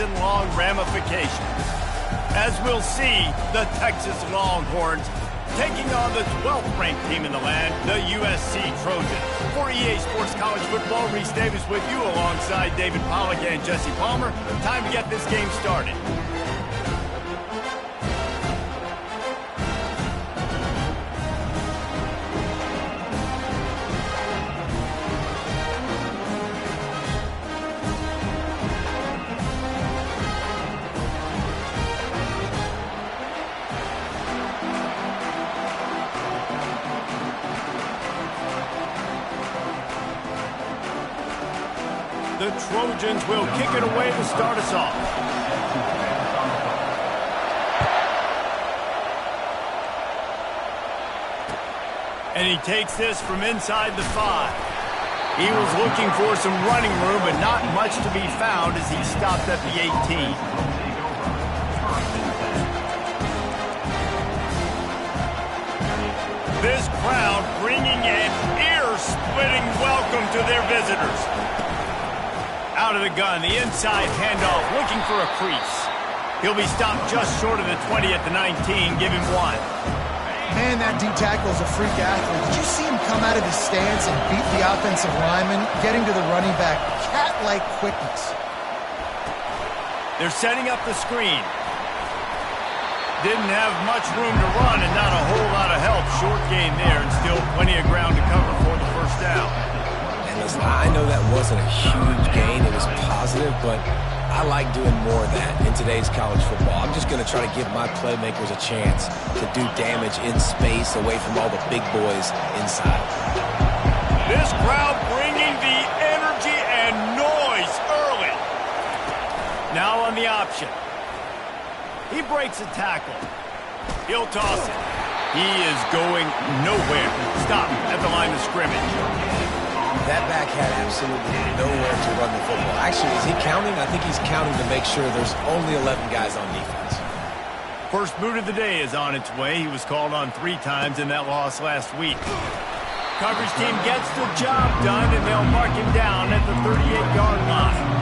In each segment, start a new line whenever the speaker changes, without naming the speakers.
and long ramifications. As we'll see, the Texas Longhorns taking on the 12th-ranked team in the land, the USC Trojans. For EA Sports College Football, Reese Davis with you alongside David Pollack and Jesse Palmer. Time to get this game started. The Trojans will kick it away to start us off. And he takes this from inside the 5. He was looking for some running room, but not much to be found as he stopped at the 18. This crowd bringing an ear-splitting welcome to their visitors. Out of the gun, the inside handoff, looking for a crease. He'll be stopped just short of the 20 at the 19, give him 1.
Man, that D-tackle is a freak athlete. Did you see him come out of his stance and beat the offensive lineman, getting to the running back? Cat-like quickness.
They're setting up the screen. Didn't have much room to run and not a whole lot of help. Short gain there and still plenty of ground to cover for the first down.
Listen, I know that wasn't a huge gain. It was positive, but I like doing more of that in today's college football. I'm just going to try to give my playmakers a chance to do damage in space away from all the big boys inside.
This crowd bringing the energy and noise early. Now on the option. He breaks a tackle. He'll toss it. He is going nowhere. Stop at the line of scrimmage.
That back had absolutely nowhere to run the football. Actually, is he counting? I think he's counting to make sure there's only 11 guys on defense.
First boot of the day is on its way. He was called on 3 times in that loss last week. Coverage team gets the job done, and they'll mark him down at the 38-yard line.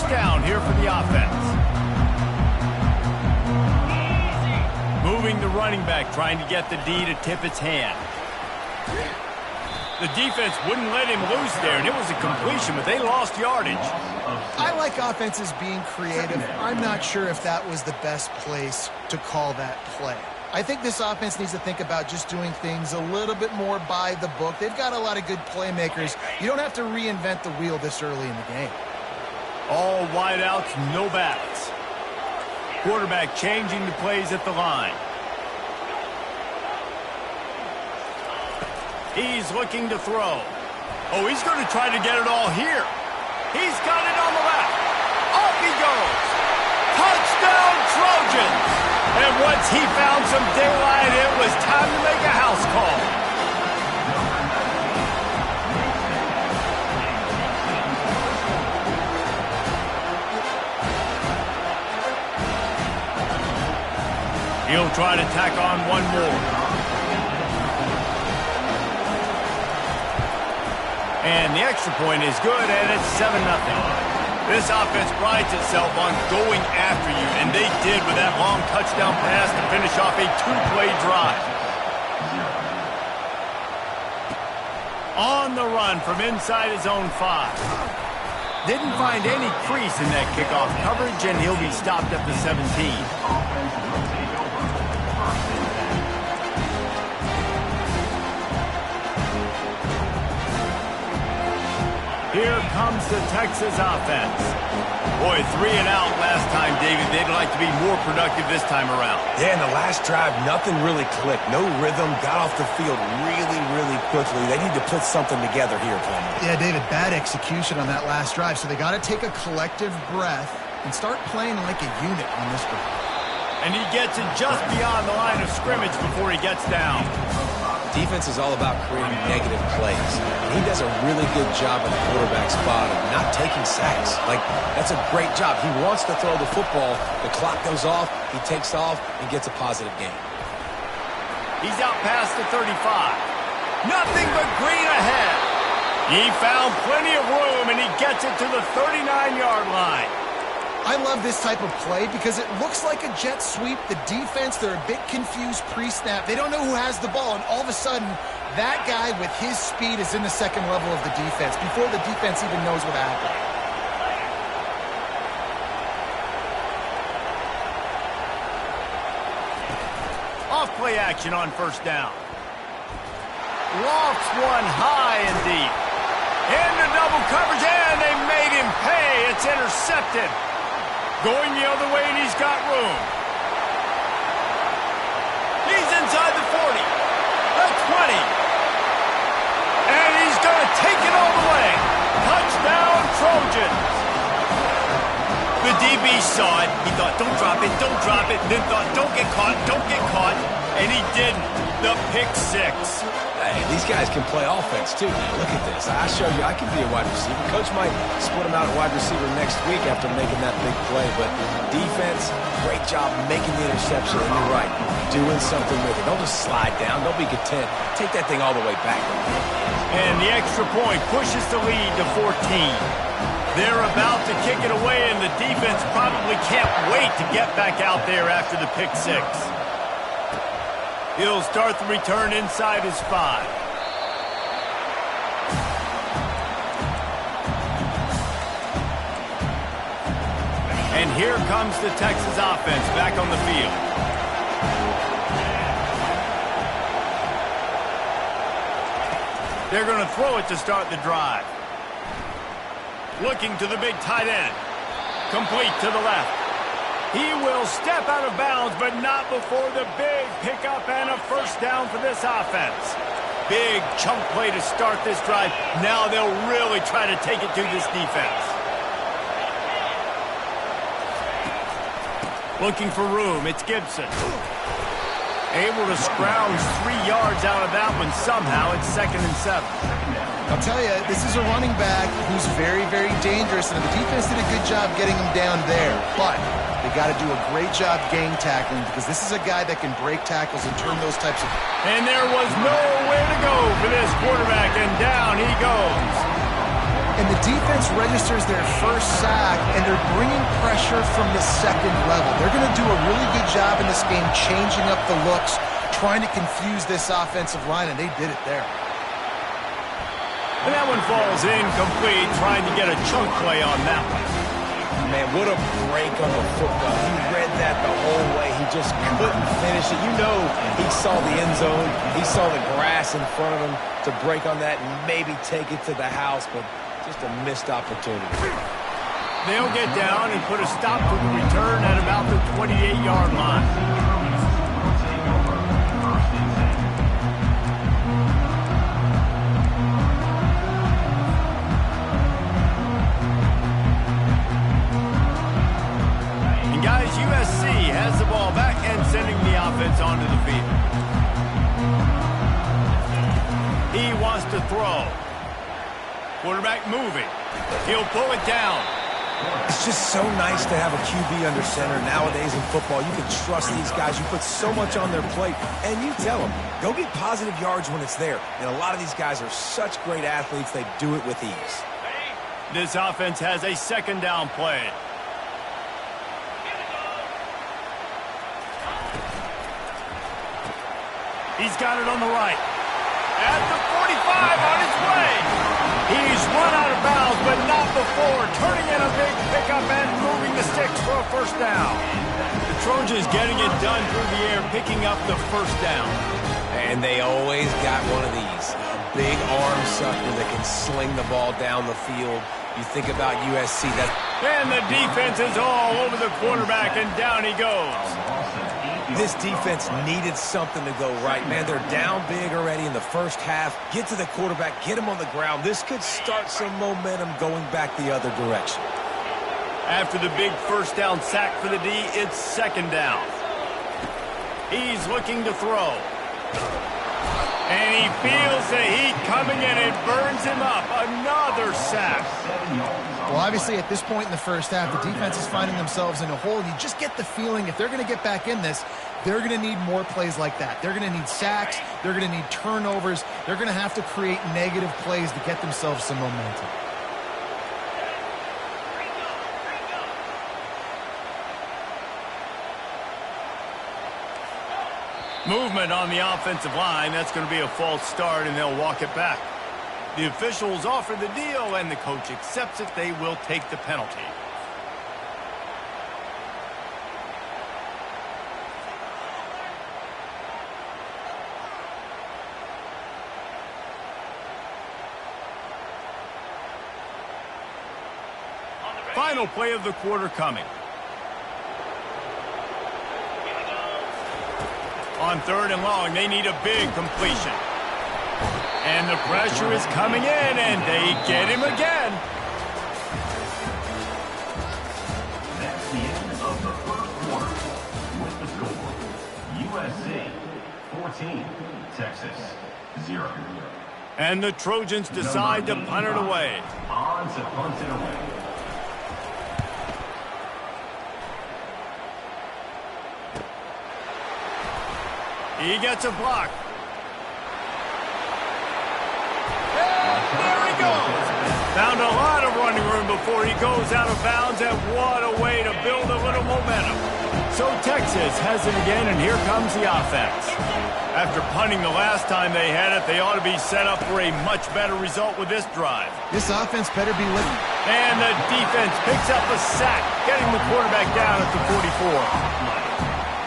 Down here for the offense. Moving the running back, trying to get the D to tip its hand. The defense wouldn't let him loose there, and it was a completion, but they lost yardage.
I like offenses being creative. I'm not sure if that was the best place to call that play. I think this offense needs to think about just doing things a little bit more by the book. They've got a lot of good playmakers. You don't have to reinvent the wheel this early in the game.
All wideouts, no backs. Quarterback changing the plays at the line. He's looking to throw. Oh, he's going to try to get it all here. He's got it on the left. Off he goes. Touchdown, Trojans. And once he found some daylight, it was time to make a house call. He'll try to tack on one more. And the extra point is good, and it's 7-0. This offense prides itself on going after you, and they did with that long touchdown pass to finish off a 2-play drive. On the run from inside his own 5. Didn't find any crease in that kickoff coverage, and he'll be stopped at the 17. Here comes the Texas offense. Boy, 3 and out last time, David. They'd like to be more productive this time around.
Yeah, in the last drive, nothing really clicked. No rhythm, got off the field really quickly. They need to put something together here, Palmer.
Yeah, David, bad execution on that last drive, so they got to take a collective breath and start playing like a unit on this drive.
And he gets it just beyond the line of scrimmage before he gets down.
Defense is all about creating negative plays. He does a really good job at the quarterback spot of not taking sacks. Like, that's a great job. He wants to throw the football. The clock goes off. He takes off and gets a positive gain.
He's out past the 35. Nothing but green ahead. He found plenty of room, and he gets it to the 39-yard line.
I love this type of play because it looks like a jet sweep. The defense, they're a bit confused pre-snap. They don't know who has the ball, and all of a sudden, that guy with his speed is in the second level of the defense before the defense even knows what happened.
Off-play action on first down. Lofts one high and deep. Into double coverage, and they made him pay. It's intercepted. Going the other way, and he's got room. He's inside the 40, the 20. And he's going to take it all the way. Touchdown, Trojans. The DB saw it. He thought, don't drop it, don't drop it. Then thought, don't get caught, don't get caught. And he didn't. The pick six.
Hey, these guys can play offense, too, man. Look at this. I showed you I can be a wide receiver. Coach might split him out at wide receiver next week after making that big play. But defense, great job making the interception. And you're right, doing something with it. Don't just slide down. Don't be content. Take that thing all the way back.
And the extra point pushes the lead to 14. They're about to kick it away, and the defense probably can't wait to get back out there after the pick six. He'll start the return inside his 5. And here comes the Texas offense back on the field. They're going to throw it to start the drive. Looking to the big tight end. Complete to the left. He will step out of bounds, but not before the big pickup and a first down for this offense. Big chunk play to start this drive. Now they'll really try to take it to this defense. Looking for room, it's Gibson. Able to scrounge 3 yards out of that one somehow. It's 2nd and 7.
I'll tell you, this is a running back who's very, very dangerous, and the defense did a good job getting him down there. But they got to do a great job gang tackling because this is a guy that can break tackles and turn those types of...
And there was nowhere to go for this quarterback, and down he goes.
And the defense registers their first sack, and they're bringing pressure from the second level. They're going to do a really good job in this game changing up the looks, trying to confuse this offensive line, and they did it there.
And that one falls incomplete, trying to get a chunk play on that one.
Man, what a break on the football. He read that the whole way. He just couldn't finish it. You know he saw the end zone. He saw the grass in front of him to break on that and maybe take it to the house, but just a missed opportunity.
They'll get down and put a stop to the return at about the 28-yard line. Guys, USC has the ball back and sending the offense onto the field. He wants to throw. Quarterback moving. He'll pull it down.
It's just so nice to have a QB under center nowadays in football. You can trust these guys. You put so much on their plate, and you tell them, go get positive yards when it's there. And a lot of these guys are such great athletes, they do it with ease.
This offense has a 2nd down play. He's got it on the right. At the 45 on his way. He's run out of bounds, but not before turning in a big pickup and moving the sticks for a first down. The Trojans getting it done through the air, picking up the first down.
And they always got one of these. A big arm sucker that can sling the ball down the field. You think about USC.
And the defense is all over the quarterback, and down he goes.
This defense needed something to go right, man. They're down big already in the first half. Get to the quarterback, get him on the ground. This could start some momentum going back the other direction.
After the big first down sack for the D, it's 2nd down. He's looking to throw. And he feels the heat coming and it burns him up. Another sack.
Well, obviously, at this point in the first half, the defense is finding themselves in a hole. And you just get the feeling if they're going to get back in this, they're going to need more plays like that. They're going to need sacks. They're going to need turnovers. They're going to have to create negative plays to get themselves some momentum.
Movement on the offensive line. That's going to be a false start, and they'll walk it back. The officials offer the deal, and the coach accepts it. They will take the penalty. Final play of the quarter coming. On 3rd and long, they need a big completion. And the pressure is coming in, and they get him again.
That's the end of the first quarter. With the score, USC 14, Texas 0.
And the Trojans decide to punt it away.
On to punt it away.
He gets a block. And there he goes. Found a lot of running room before he goes out of bounds, and what a way to build a little momentum. So Texas has it again, and here comes the offense. After punting the last time they had it, they ought to be set up for a much better result with this drive.
This offense better be living.
And the defense picks up a sack, getting the quarterback down at the 44.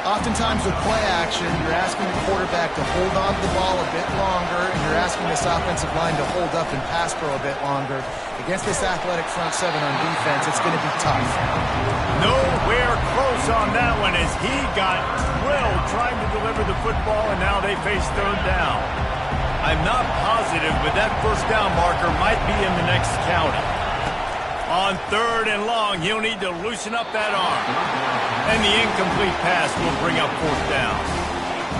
Oftentimes with play action, you're asking the quarterback to hold on to the ball a bit longer, and you're asking this offensive line to hold up and pass pro a bit longer. Against this athletic front seven on defense, it's going to be tough.
Nowhere close on that one as he got drilled trying to deliver the football, and now they face 3rd down. I'm not positive, but that 1st down marker might be in the next county. On 3rd and long, he'll need to loosen up that arm. And the incomplete pass will bring up 4th down.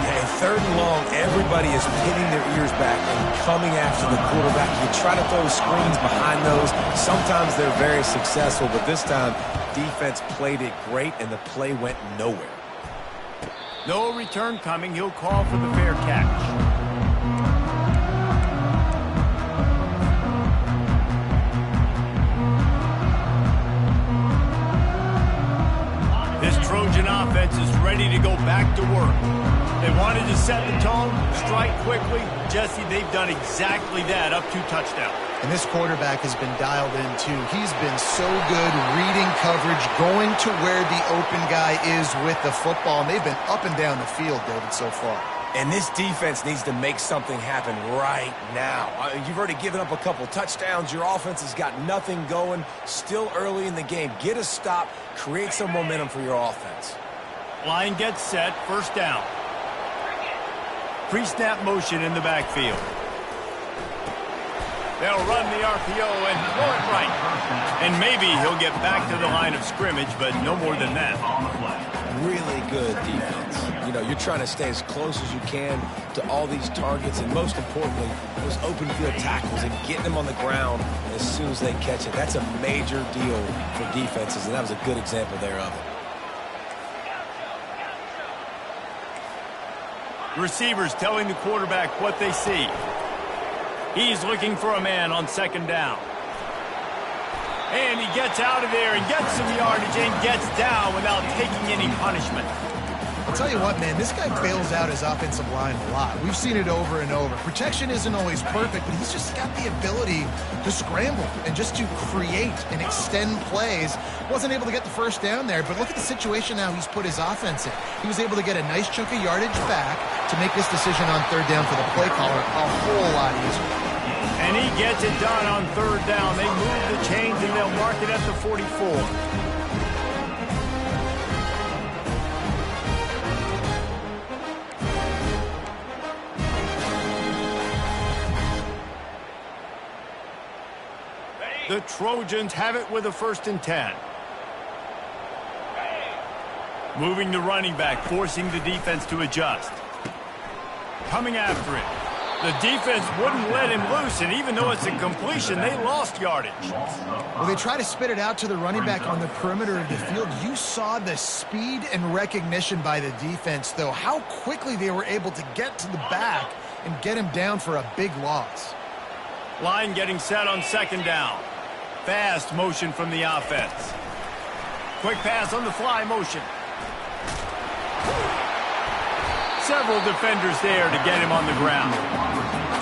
Yeah, in 3rd and long, everybody is pinning their ears back and coming after the quarterback. You try to throw screens behind those. Sometimes they're very successful, but this time, defense played it great, and the play went nowhere.
No return coming. He'll call for the fair catch. Trojan offense is ready to go back to work. They wanted to set the tone, strike quickly. Jesse, they've done exactly that, up 2 touchdowns.
And this quarterback has been dialed in, too. He's been so good reading coverage, going to where the open guy is with the football. And they've been up and down the field, David, so far.
And this defense needs to make something happen right now. You've already given up a couple touchdowns. Your offense has got nothing going. Still early in the game. Get a stop. Create some momentum for your offense.
Line gets set. 1st down. Pre-snap motion in the backfield. They'll run the RPO and throw it right. And maybe he'll get back to the line of scrimmage, but no more than that.
Really good defense. You know, you're trying to stay as close as you can to all these targets, and most importantly, those open field tackles and getting them on the ground as soon as they catch it. That's a major deal for defenses, and that was a good example there of it.
Receivers telling the quarterback what they see. He's looking for a man on 2nd down. And he gets out of there and gets some yardage and gets down without taking any punishment.
I'll tell you what, man, this guy bails out his offensive line a lot. We've seen it over and over. Protection isn't always perfect, but he's just got the ability to scramble and just to create and extend plays. Wasn't able to get the 1st down there, but look at the situation now he's put his offense in. He was able to get a nice chunk of yardage back to make this decision on 3rd down for the play caller a whole lot easier.
And he gets it done on 3rd down. They move the chains and they'll mark it at the 44. The Trojans have it with a 1st and 10. Moving the running back, forcing the defense to adjust. Coming after it. The defense wouldn't let him loose, and even though it's a completion, they lost yardage.
Well, they try to spit it out to the running back on the perimeter of the field. You saw the speed and recognition by the defense, though, how quickly they were able to get to the back and get him down for a big loss.
Line getting set on second down. Fast motion from the offense. Quick pass on the fly motion. Several defenders there to get him on the ground.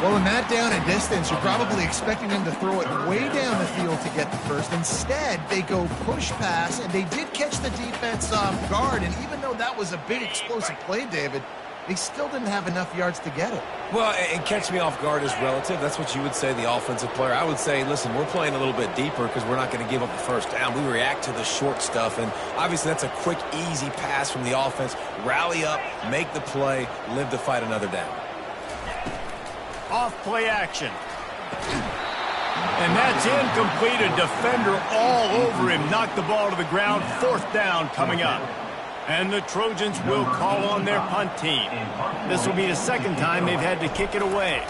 Well, in that down and distance, you're probably expecting them to throw it way down the field to get the first. Instead, they go push pass, and they did catch the defense off guard. And even though that was a big explosive play, David, they still didn't have enough yards to get it.
Well, and catch me off guard is relative. That's what you would say, the offensive player. I would say, listen, we're playing a little bit deeper because we're not going to give up the first down. We react to the short stuff, and obviously that's a quick, easy pass from the offense. Rally up, make the play, live to fight another down.
Off play action. And that's incomplete. A defender all over him. Knocked the ball to the ground. Fourth down coming up. And the Trojans will call on their punt team. This will be the second time they've had to kick it away.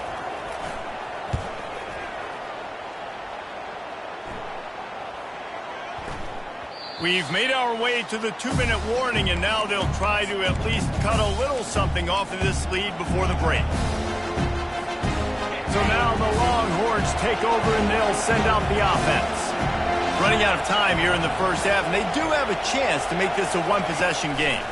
We've made our way to the 2-minute warning, and now they'll try to at least cut a little something off of this lead before the break. So now the Longhorns take over, and they'll send out the offense. Running out of time here in the first half, and they do have a chance to make this a one-possession game.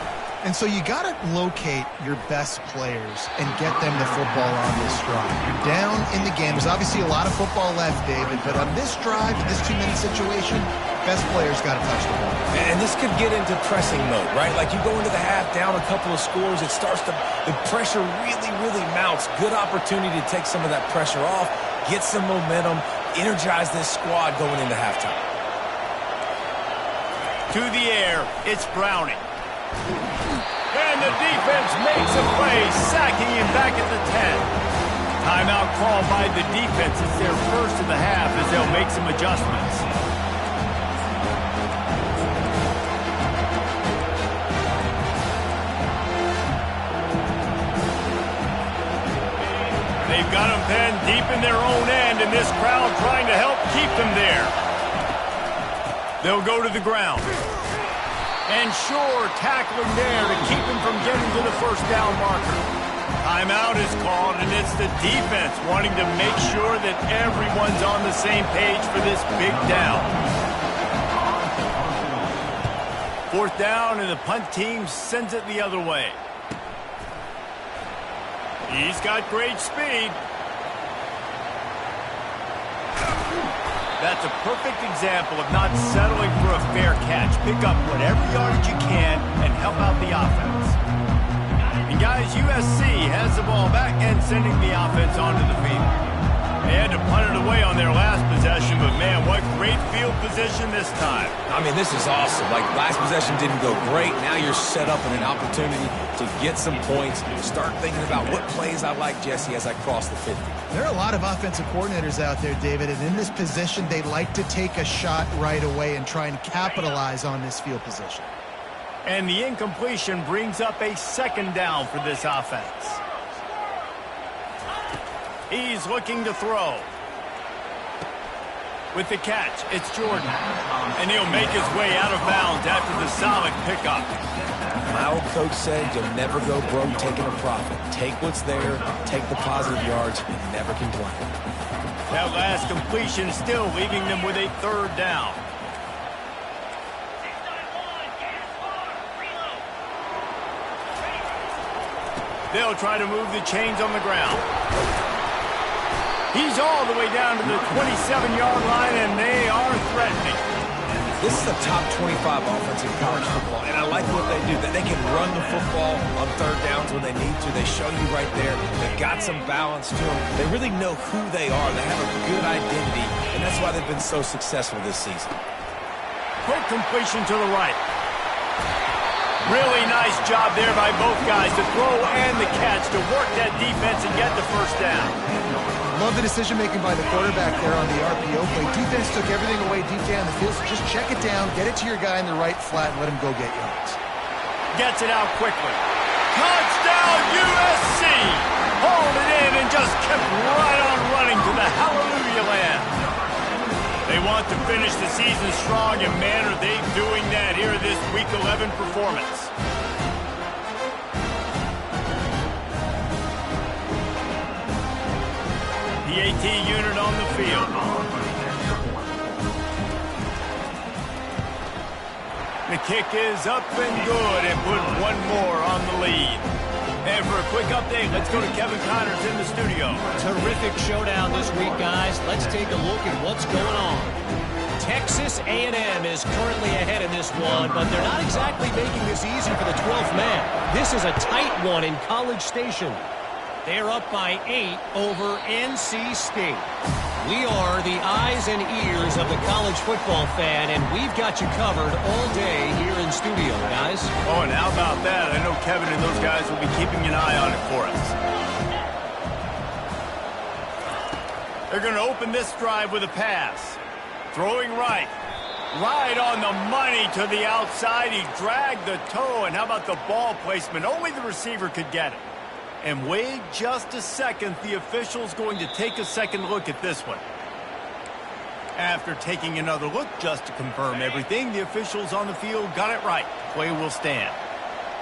And so you got to locate your best players and get them the football on this drive. You're down in the game. There's obviously a lot of football left, David, but on this drive, in this 2-minute situation, best players got to touch the ball.
And this could get into pressing mode, right? Like you go into the half, down a couple of scores, it starts to, the pressure really mounts. Good opportunity to take some of that pressure off, get some momentum, energize this squad going into halftime.
To the air, it's Browning. And the defense makes a play, sacking him back at the 10. Timeout called by the defense. It's their first of the half as they'll make some adjustments. They've got them pinned deep in their own end, and this crowd trying to help keep them there. They'll go to the ground. And Shore tackling there to keep him from getting to the first down marker. Timeout is called, and it's the defense wanting to make sure that everyone's on the same page for this big down. Fourth down, and the punt team sends it the other way. He's got great speed. That's a perfect example of not settling for a fair catch. Pick up whatever yardage you can and help out the offense. And guys, USC has the ball back and sending the offense onto the field. They had to punt it away on their last possession, but man, what great field position this time.
I mean, this is awesome. Like, last possession didn't go great. Now you're set up in an opportunity to get some points. Start thinking about what plays I like, Jesse, as I cross the 50.
There are a lot of offensive coordinators out there, David, and in this position, they like to take a shot right away and try and capitalize on this field position.
And the incompletion brings up a second down for this offense. He's looking to throw. With the catch, it's Jordan. And he'll make his way out of bounds after the solid pickup.
My old coach said you'll never go broke taking a profit. Take what's there, take the positive yards, and never complain.
That last completion still leaving them with a third down. They'll try to move the chains on the ground. He's all the way down to the 27-yard line, and they are threatening.
This is the top 25 offense in college football, and I like what they do. That they can run the football on third downs when they need to. They show you right there. They've got some balance to them. They really know who they are. They have a good identity, and that's why they've been so successful this season.
Quick completion to the right. Really nice job there by both guys, the throw and the catch, to work that defense and get the first down.
Love the decision-making by the quarterback there on the RPO play. Defense took everything away deep down the field, so just check it down, get it to your guy in the right flat, and let him go get yards.
Gets it out quickly. Touchdown USC! Hold it in and just kept right on running to the hallelujah land. They want to finish the season strong, and man, are they doing that here in this Week 11 performance. The AT unit on the field. The kick is up and good and put one more on the lead. And for a quick update, let's go to Kevin Connors in the studio.
Terrific showdown this week, guys. Let's take a look at what's going on. Texas A&M is currently ahead in this one, but they're not exactly making this easy for the 12th man. This is a tight one in College Station. They're up by 8 over NC State. We are the eyes and ears of the college football fan, and we've got you covered all day here in studio, guys.
Oh, and how about that? I know Kevin and those guys will be keeping an eye on it for us. They're going to open this drive with a pass. Throwing right. Right on the money to the outside. He dragged the toe, and how about the ball placement? Only the receiver could get it. And wait just a second, the official's going to take a second look at this one. After taking another look just to confirm everything, the officials on the field got it right. Play will stand.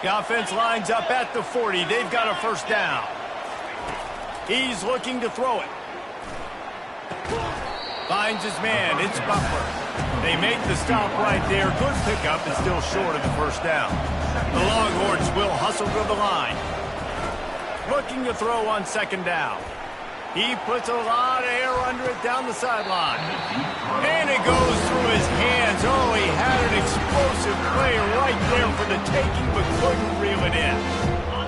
The offense lines up at the 40. They've got a first down. He's looking to throw it. Finds his man. It's Butler. They make the stop right there. Good pickup, but still short of the first down. The Longhorns will hustle to the line. Looking to throw on second down. He puts a lot of air under it down the sideline. And it goes through his hands. Oh, he had an explosive play right there for the taking, but couldn't reel it in.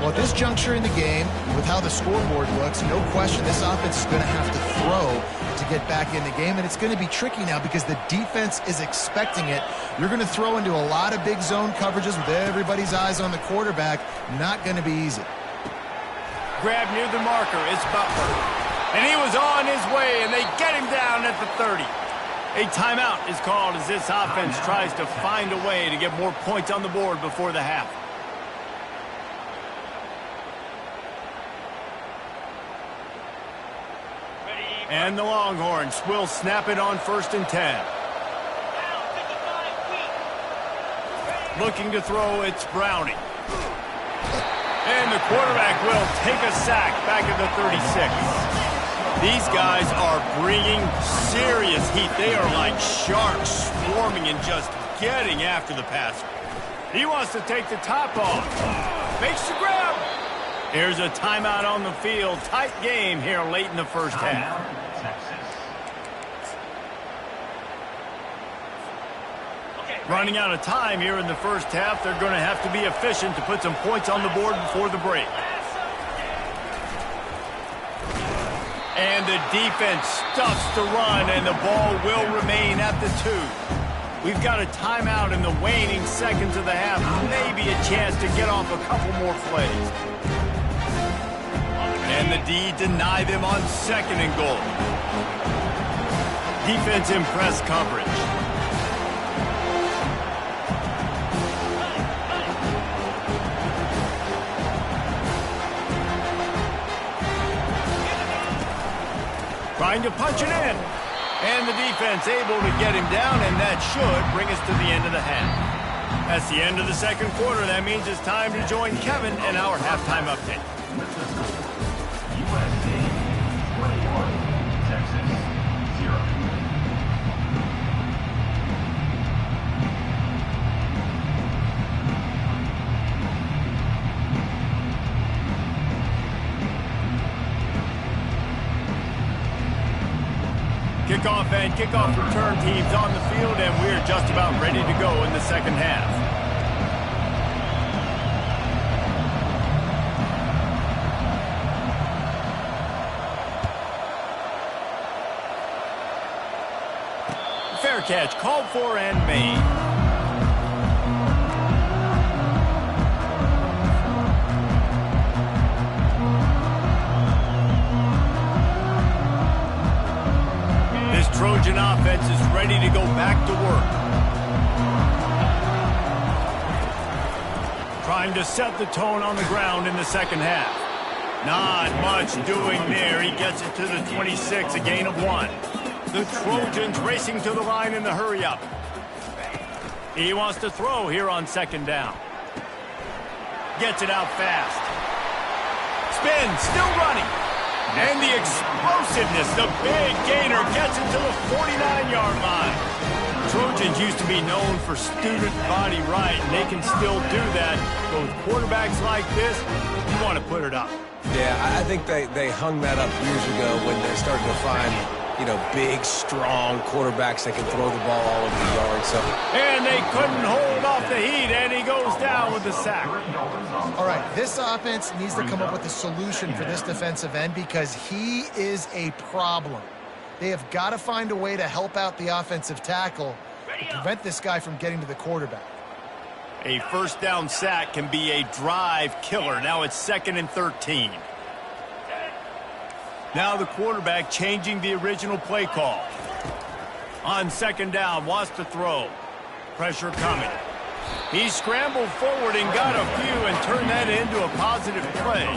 Well, at this juncture in the game, with how the scoreboard looks, no question this offense is going to have to throw to get back in the game, and it's going to be tricky now because the defense is expecting it. You're going to throw into a lot of big zone coverages with everybody's eyes on the quarterback. Not going to be easy.
Grab near the marker. It's Butler. And he was on his way, and they get him down at the 30. A timeout is called as this offense tries to find a way to get more points on the board before the half. And the Longhorns will snap it on 1st and 10. Looking to throw, it's Browning. And the quarterback will take a sack back at the 36. These guys are bringing serious heat. They are like sharks swarming and just getting after the passer. He wants to take the top off. Makes the grab. Here's a timeout on the field. Tight game here late in the first half. Running out of time here in the first half. They're going to have to be efficient to put some points on the board before the break. And the defense stuffs the run, and the ball will remain at the 2. We've got a timeout in the waning seconds of the half. Maybe a chance to get off a couple more plays. And the D deny them on 2nd and goal. Defense in press coverage. Trying to punch it in. And the defense able to get him down, and that should bring us to the end of the half. That's the end of the second quarter. That means it's time to join Kevin in our halftime update.
USA 21, Texas 0.
Kickoff and kickoff return teams on the field, and we're just about ready to go in the second half. Fair catch called for and made. Trojan offense is ready to go back to work. Trying to set the tone on the ground in the second half. Not much doing there. He gets it to the 26, a gain of 1. The Trojans racing to the line in the hurry-up. He wants to throw here on second down. Gets it out fast. Spin, still running. And the explosiveness, the big gainer, gets it to the 49-yard line. Trojans used to be known for student body right, and they can still do that. But with quarterbacks like this, you want to put it up.
Yeah, I think they hung that up years ago when they started to find, big, strong quarterbacks that can throw the ball all over the yard. So.
And they couldn't hold off the heat, and he goes down with the sack.
All right, this offense needs to come up with a solution for this defensive end because he is a problem. They have got to find a way to help out the offensive tackle to prevent this guy from getting to the quarterback.
A first down sack can be a drive killer. Now it's 2nd and 13. Now the quarterback changing the original play call. On second down, wants to throw. Pressure coming. He scrambled forward and got a few and turned that into a positive play.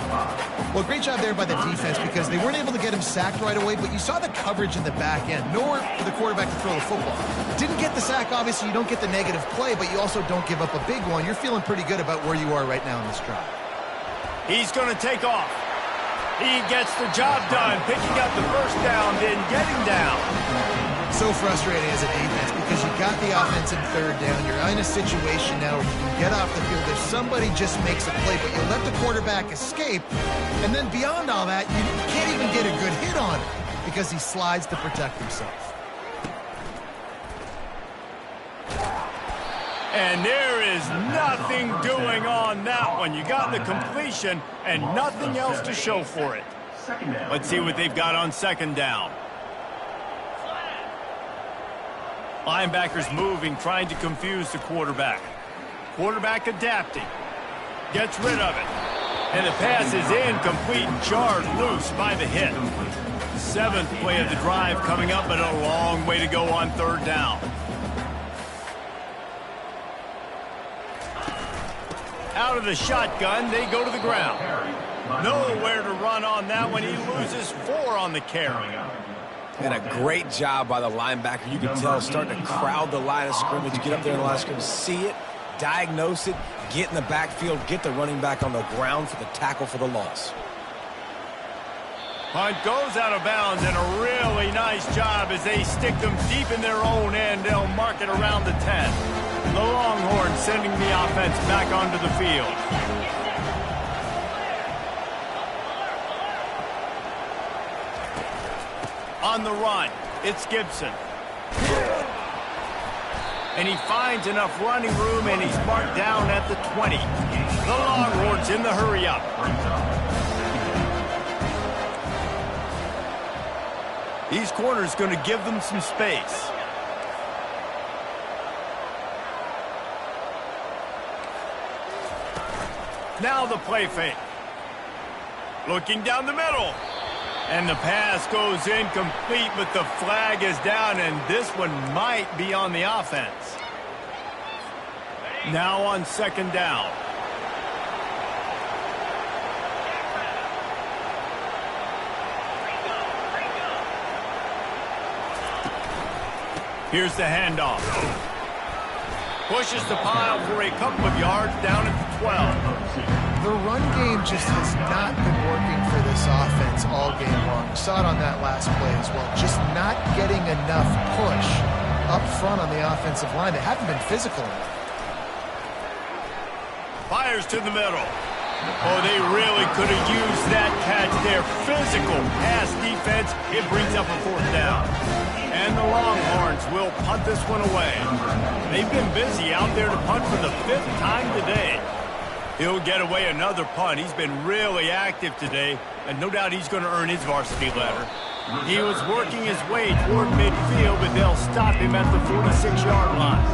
Well, great job there by the defense because they weren't able to get him sacked right away, but you saw the coverage in the back end. Nowhere for the quarterback to throw the football. Didn't get the sack, obviously. You don't get the negative play, but you also don't give up a big one. You're feeling pretty good about where you are right now in this drive.
He's going to take off. He gets the job done, picking up the first down, then getting down.
So frustrating as a defense because you got the offense in third down. You're in a situation now where you can get off the field if somebody just makes a play, but you let the quarterback escape. And then beyond all that, you can't even get a good hit on him because he slides to protect himself.
And there is nothing doing on that one. You got the completion and nothing else to show for it. Let's see what they've got on second down. Linebackers moving, trying to confuse the quarterback. Quarterback adapting. Gets rid of it. And the pass is incomplete, jarred loose by the hit. 7th play of the drive coming up, but a long way to go on third down. Out of the shotgun, they go to the ground. Nowhere to run on that one. He loses 4 on the carry.
And a great job by the linebacker. You can tell starting to crowd the line of scrimmage, get up there in the line of scrimmage, see it, diagnose it, get in the backfield, get the running back on the ground for the tackle for the loss.
Punt goes out of bounds, and a really nice job as they stick them deep in their own end. They'll mark it around the 10. The Longhorns sending the offense back onto the field. On the run, it's Gibson. And he finds enough running room, and he's marked down at the 20. The Longhorns in the hurry-up. These corners going to give them some space. Now the play fake. Looking down the middle. And the pass goes incomplete, but the flag is down, and this one might be on the offense. Now on second down. Here's the handoff. Pushes the pile for a couple of yards down at the 12.
The run game just has not been working for this offense all game long. We saw it on that last play as well. Just not getting enough push up front on the offensive line. They haven't been physical enough.
Fires to the middle. Oh, they really could have used that catch there. Physical pass defense. It brings up a 4th down. And the Longhorns will punt this one away. They've been busy out there to punt for the 5th time today. He'll get away another punt. He's been really active today, and no doubt he's going to earn his varsity letter. He was working his way toward midfield, but they'll stop him at the 46-yard line.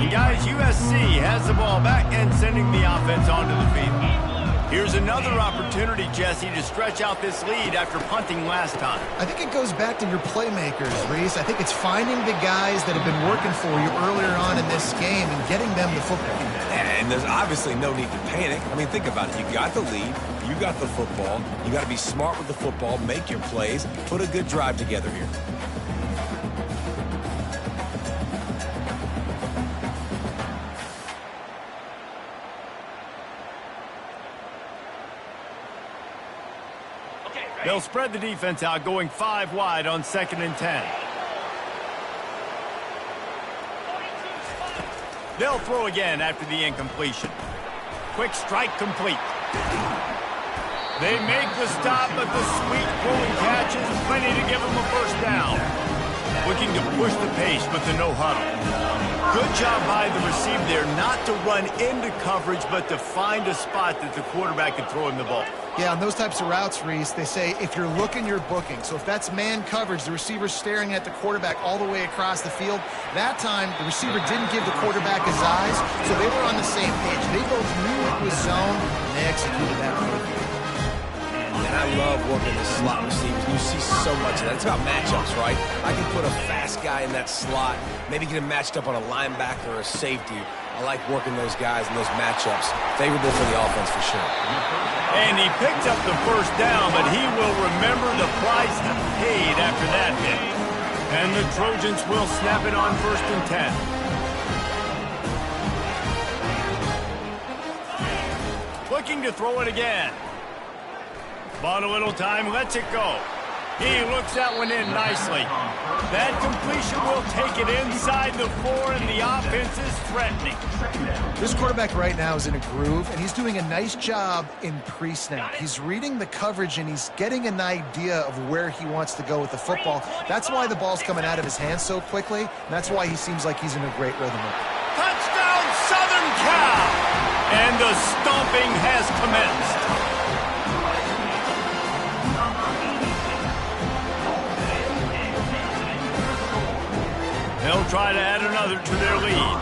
And guys, USC has the ball back and sending the offense onto the field. Here's another opportunity, Jesse, to stretch out this lead after punting last time.
I think it goes back to your playmakers, Reese. I think it's finding the guys that have been working for you earlier on in this game and getting them the football.
And there's obviously no need to panic. I mean, think about it. You got the lead. You got the football. You got to be smart with the football, make your plays, put a good drive together here.
They'll spread the defense out, going 5 wide on 2nd and 10. They'll throw again after the incompletion. Quick strike complete. They make the stop, but the sweet throwing catch is plenty to give them a first down. Looking to push the pace with the no huddle. Good job by the receiver there not to run into coverage, but to find a spot that the quarterback can throw him the ball.
Yeah, on those types of routes, Reese, they say if you're looking, you're booking. So if that's man coverage, the receiver's staring at the quarterback all the way across the field. That time, the receiver didn't give the quarterback his eyes, so they were on the same page. They both knew it was zone, and they executed that perfectly.
And I love working the slot receivers. You see so much of that. It's about matchups, right? I can put a fast guy in that slot, maybe get him matched up on a linebacker or a safety. I like working those guys in those matchups. Favorable for the offense for sure.
And he picked up the first down, but he will remember the price he paid after that hit. And the Trojans will snap it on 1st and 10. Looking to throw it again. Bought a little time, lets it go. He looks that one in nicely. That completion will take it inside the 4, and the offense is threatening.
This quarterback right now is in a groove, and he's doing a nice job in pre-snap. He's reading the coverage, and he's getting an idea of where he wants to go with the football. That's why the ball's coming out of his hands so quickly, and that's why he seems like he's in a great rhythm.
Touchdown, Southern Cal! And the stomping has commenced. They'll try to add another to their lead.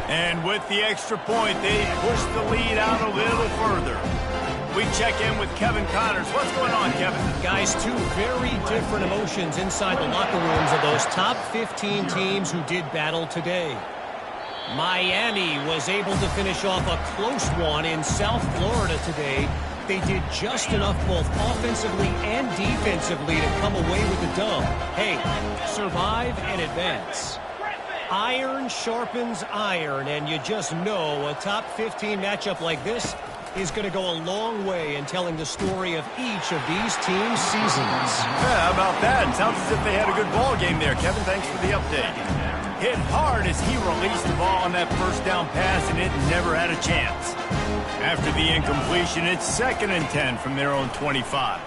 And with the extra point, they push the lead out a little further. We check in with Kevin Connors. What's going on, Kevin?
Guys, two very different emotions inside the locker rooms of those top 15 teams who did battle today. Miami was able to finish off a close one in South Florida today. They did just enough both offensively and defensively to come away with the dub. Hey, survive and advance. Iron sharpens iron, and you just know a top 15 matchup like this is going to go a long way in telling the story of each of these teams' seasons.
Yeah, how about that? It sounds as if they had a good ball game there. Kevin, thanks for the update. Hit hard as he released the ball on that first down pass, and it never had a chance. After the incompletion, it's 2nd and 10 from their own 25.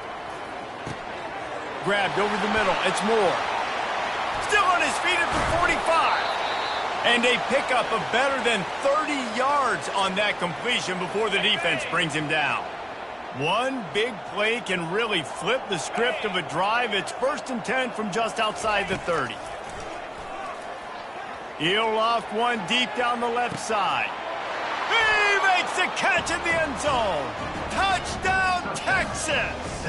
Grabbed over the middle. It's Moore. Still on his feet at the 45. And a pickup of better than 30 yards on that completion before the defense brings him down. One big play can really flip the script of a drive. It's 1st and 10 from just outside the 30. He'll loft one deep down the left side. He makes the catch in the end zone. Touchdown, Texas!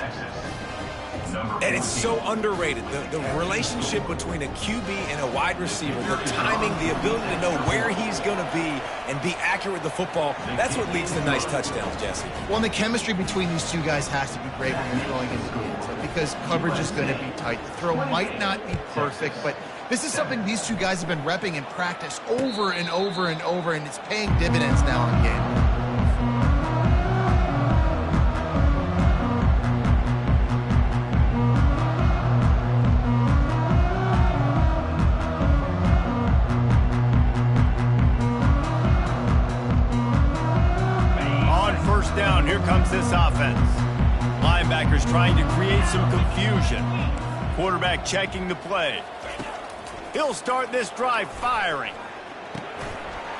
And it's so underrated. The relationship between a QB and a wide receiver, the timing, the ability to know where he's going to be and be accurate with the football, that's what leads to nice touchdowns, Jesse.
Well, and the chemistry between these two guys has to be great when you're throwing into the end zone because coverage is going to be tight. The throw might not be perfect, but this is something these two guys have been repping in practice over and over and over, and it's paying dividends now in game.
Down, here comes this offense. Linebackers trying to create some confusion. Quarterback checking the play. He'll start this drive firing.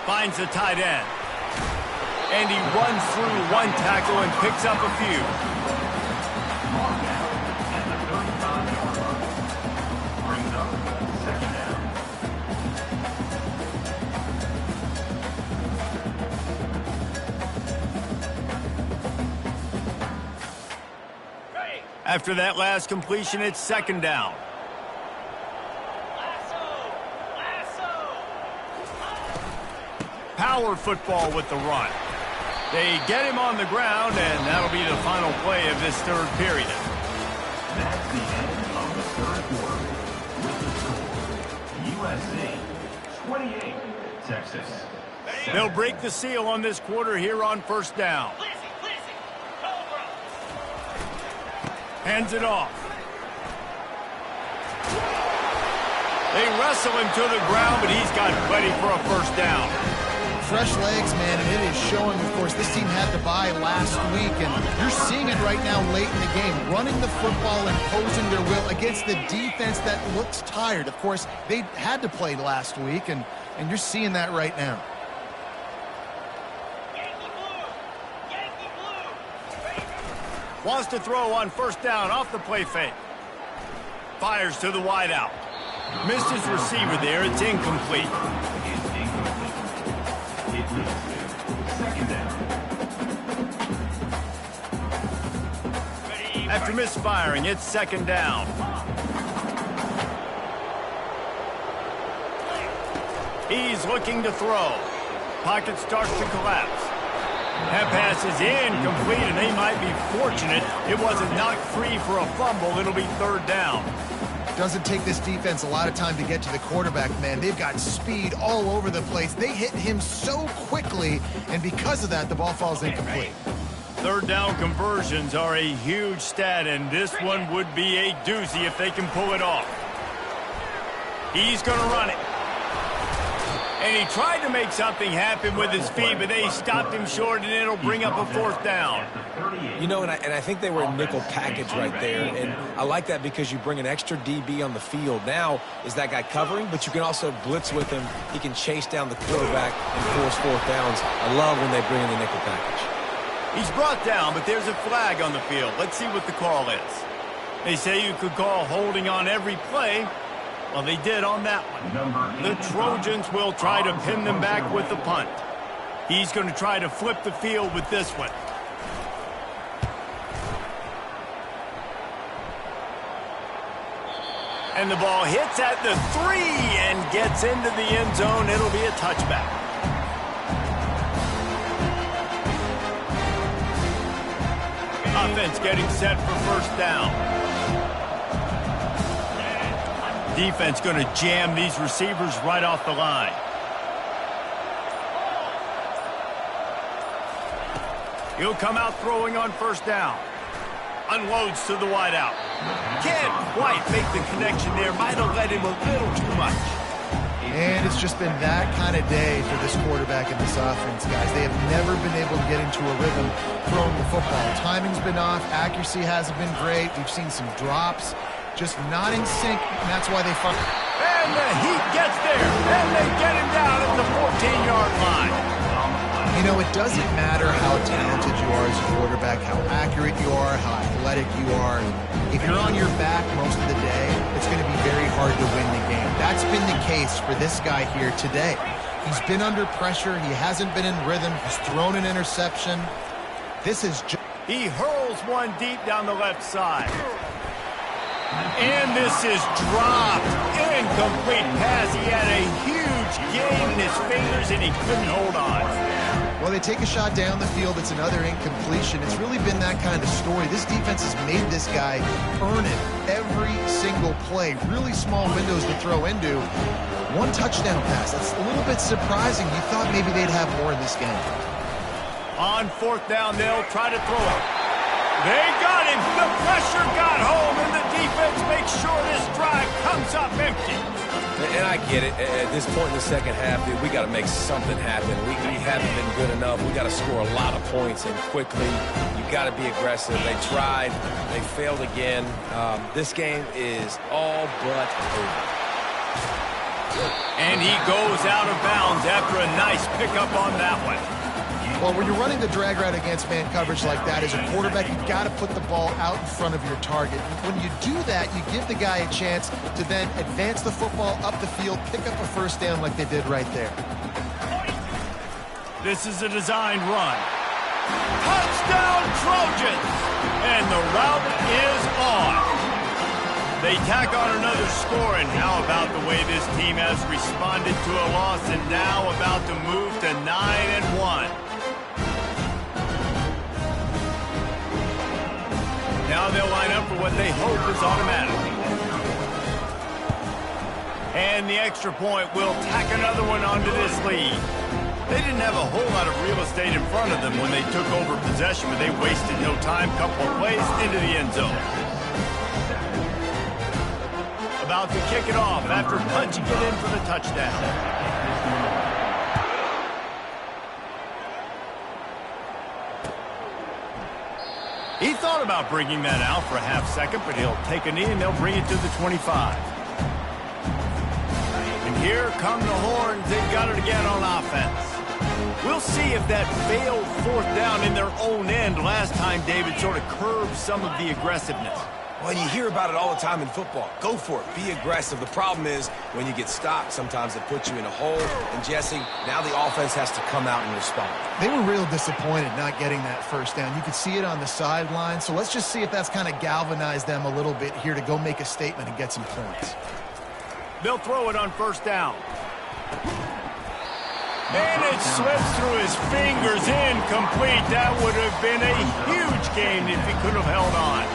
Finds the tight end. And he runs through one tackle and picks up a few. After that last completion, it's second down. Power football with the run. They get him on the ground, and that'll be the final play of this third period.
That's the end of the third quarter. With the score, USC 28, Texas 7.
They'll break the seal on this quarter here on first down. Hands it off. They wrestle him to the ground, but he's got plenty for a first down.
Fresh legs, man, and it is showing. Of course, this team had the bye last week, and you're seeing it right now late in the game. Running the football, imposing their will against the defense that looks tired. Of course, they had to play last week, and you're seeing that right now.
Wants to throw on first down off the play fake. Fires to the wideout. Missed his receiver there. It's incomplete.
It leads to second down.
After misfiring, it's second down. He's looking to throw. Pocket starts to collapse. That pass is incomplete, and they might be fortunate it wasn't knocked free for a fumble. It'll be third down.
Doesn't take this defense a lot of time to get to the quarterback, man. They've got speed all over the place. They hit him so quickly, and because of that, the ball falls incomplete.
Third down conversions are a huge stat, and this one would be a doozy if they can pull it off. He's going to run it. And he tried to make something happen with his feet, but they stopped him short, and it'll bring up a fourth down.
You know, and I think they were in nickel package right there, and I like that because you bring an extra DB on the field. Now is that guy covering, but you can also blitz with him. He can chase down the quarterback and force fourth downs. I love when they bring in the nickel package.
He's brought down, but there's a flag on the field. Let's see what the call is. They say you could call holding on every play. Well, they did on that one. The Trojans will try to pin them back with the punt. He's going to try to flip the field with this one. And the ball hits at the 3 and gets into the end zone. It'll be a touchback. Offense getting set for first down. Defense going to jam these receivers right off the line. He'll come out throwing on first down. Unloads to the wideout. Can't quite make the connection there. Might have let him a little too much.
And it's just been that kind of day for this quarterback and this offense, guys. They have never been able to get into a rhythm throwing the football. Timing's been off. Accuracy hasn't been great. We've seen some drops. Just not in sync, and that's why they fumble.
And the Heat gets there, and they get him down at the 14-yard line.
You know, it doesn't matter how talented you are as a quarterback, how accurate you are, how athletic you are. If you're on your back most of the day, it's going to be very hard to win the game. That's been the case for this guy here today. He's been under pressure. He hasn't been in rhythm. He's thrown an interception. This is just...
He hurls one deep down the left side. And this is dropped. Incomplete pass. He had a huge gain in his fingers, and he couldn't hold on.
Well, they take a shot down the field. It's another incompletion. It's really been that kind of story. This defense has made this guy earn it every single play. Really small windows to throw into. One touchdown pass. That's a little bit surprising. You thought maybe they'd have more in this game.
On fourth down, they'll try to throw it. They got him. The pressure got home, and the defense makes sure this drive comes up empty.
And I get it. At this point in the second half, dude, we got to make something happen. We haven't been good enough. We got to score a lot of points and quickly. You got to be aggressive. They tried. They failed again. This game is all but over.
And he goes out of bounds after a nice pickup on that one.
Well, when you're running the drag route against man coverage like that, as a quarterback, you've got to put the ball out in front of your target. When you do that, you give the guy a chance to then advance the football up the field, pick up a first down like they did right there.
This is a designed run. Touchdown, Trojans! And the route is on. They tack on another score, and how about the way this team has responded to a loss and now about to move to 9-1. Now they'll line up for what they hope is automatic. And the extra point will tack another one onto this lead. They didn't have a whole lot of real estate in front of them when they took over possession, but they wasted no time. Couple of plays into the end zone. About to kick it off after punching it in for the touchdown. He thought about bringing that out for a half second, but he'll take a knee and they'll bring it to the 25. And here come the horns. They've got it again on offense. We'll see if that failed fourth down in their own end last time, David, sort of curbed some of the aggressiveness.
Well, you hear about it all the time in football. Go for it. Be aggressive. The problem is when you get stopped, sometimes it puts you in a hole. And, Jesse, now the offense has to come out and respond.
They were real disappointed not getting that first down. You could see it on the sideline. So let's just see if that's kind of galvanized them a little bit here to go make a statement and get some points.
They'll throw it on first down. And it slips through his fingers, incomplete. That would have been a huge gain if he could have held on.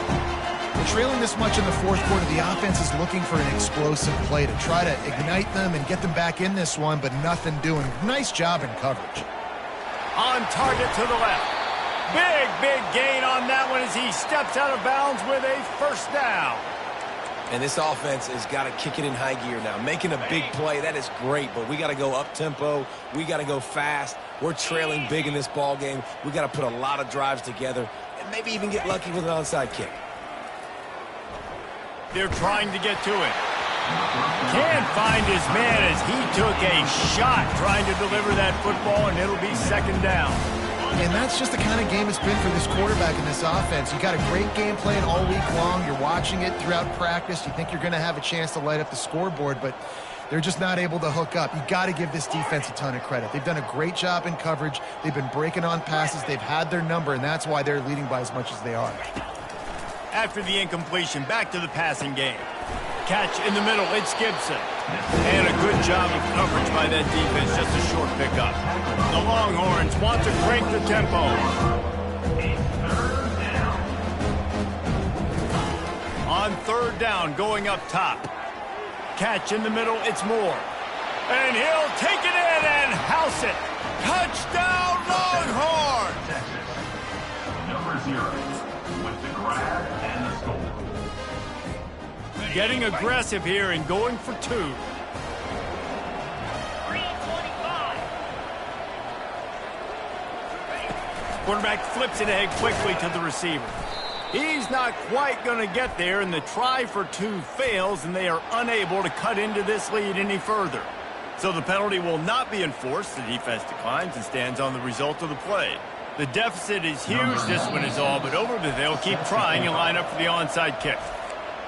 We're trailing this much in the fourth quarter. The offense is looking for an explosive play to try to ignite them and get them back in this one, but nothing doing. Nice job in coverage.
On target to the left. Big gain on that one as he steps out of bounds with a first down.
And this offense has got to kick it in high gear now. Making a big play, that is great, but we got to go up-tempo. We got to go fast. We're trailing big in this ball game. We got to put a lot of drives together and maybe even get lucky with an onside kick.
They're trying to get to it. Can't find his man as he took a shot trying to deliver that football, and it'll be second down.
And that's just the kind of game it's been for this quarterback in this offense. You got a great game plan all week long. You're watching it throughout practice. You think you're going to have a chance to light up the scoreboard, but they're just not able to hook up. You got to give this defense a ton of credit. They've done a great job in coverage. They've been breaking on passes. They've had their number, and that's why they're leading by as much as they are.
After the incompletion, back to the passing game. Catch in the middle, it's Gibson. And a good job of coverage by that defense, just a short pickup. The Longhorns want to crank the tempo. On third down, going up top. Catch in the middle, it's Moore. And he'll take it in and house it. Touchdown, Longhorns!
Number 0 with the grab and the score.
Getting aggressive here and going for 2. Quarterback flips it ahead quickly to the receiver. He's not quite going to get there, and the try for 2 fails, and they are unable to cut into this lead any further. So the penalty will not be enforced. The defense declines and stands on the result of the play. The deficit is huge. This one is all but over, but they'll keep trying and line up for the onside kick.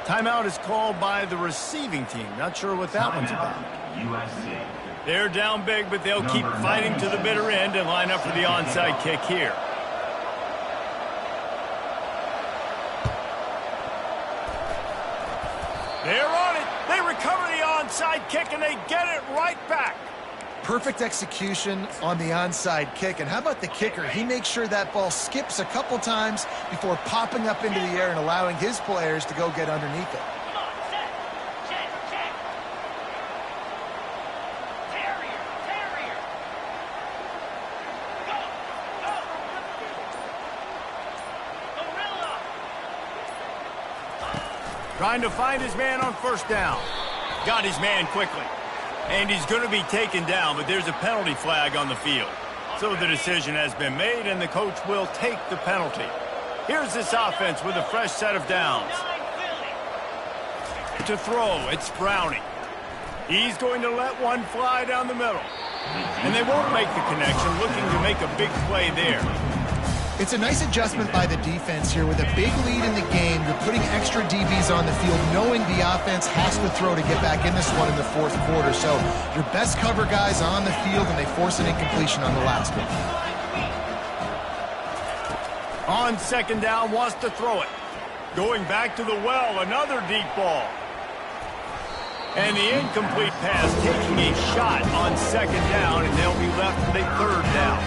Timeout is called by the receiving team. Not sure what that one's about.
USC.
They're down big, but they'll keep fighting to the bitter end and line up for the onside kick here. They're on it. They recover the onside kick, and they get it right back.
Perfect execution on the onside kick. And how about the kicker? He makes sure that ball skips a couple times before popping up into the air and allowing his players to go get underneath it.
Trying to find his man on first down. Got his man quickly. And he's going to be taken down, but there's a penalty flag on the field. So the decision has been made, and the coach will take the penalty. Here's this offense with a fresh set of downs. To throw, it's Browning. He's going to let one fly down the middle. And they won't make the connection, looking to make a big play there.
It's a nice adjustment by the defense here. With a big lead in the game, you're putting extra DBs on the field, knowing the offense has to throw to get back in this one in the fourth quarter. So your best cover guys on the field, and they force an incompletion on the last one.
On second down, wants to throw it. Going back to the well, another deep ball. And the incomplete pass, taking a shot on second down, and they'll be left with a third down.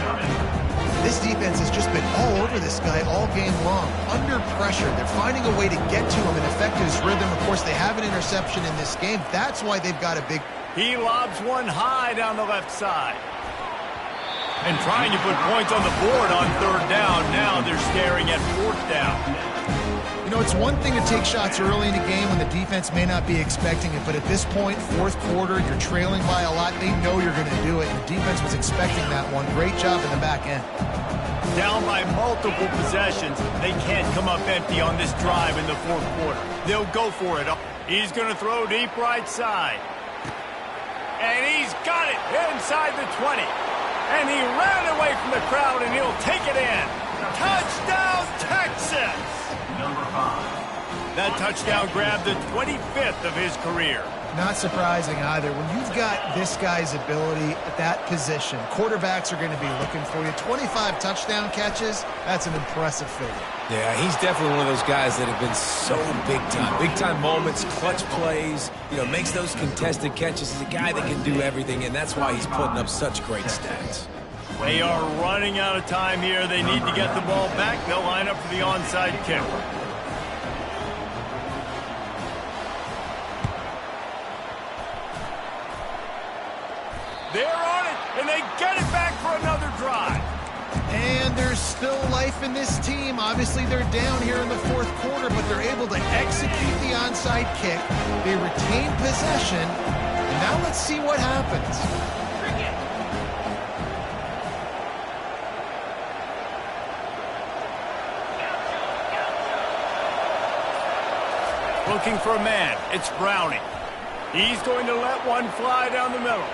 This defense has just been all over this guy all game long. Under pressure, they're finding a way to get to him and affect his rhythm. Of course, they have an interception in this game. That's why they've got a big...
He lobs one high down the left side. And trying to put points on the board on third down. Now they're staring at fourth down.
You know, it's one thing to take shots early in a game when the defense may not be expecting it, but at this point, fourth quarter, you're trailing by a lot. They know you're going to do it, and the defense was expecting that one. Great job in the back end.
Down by multiple possessions, they can't come up empty on this drive in the fourth quarter. They'll go for it. He's going to throw deep right side. And he's got it inside the 20. And he ran away from the crowd, and he'll take it in. Touchdown, Texas!
Number 5.
That touchdown grabbed the 25th of his career.
Not surprising either. When you've got this guy's ability at that position, quarterbacks are going to be looking for you. 25 touchdown catches, that's an impressive figure.
Yeah, he's definitely one of those guys that have been so big time. Big time moments, clutch plays, makes those contested catches. He's a guy that can do everything, and that's why he's putting up such great stats.
They are running out of time here. They need to get the ball back. They'll line up for the onside kick. They're on it, and they get it back for another drive.
And there's still life in this team. Obviously, they're down here in the fourth quarter, but they're able to execute the onside kick. They retain possession. And now let's see what happens.
Looking for a man. It's Browning. He's going to let one fly down the middle.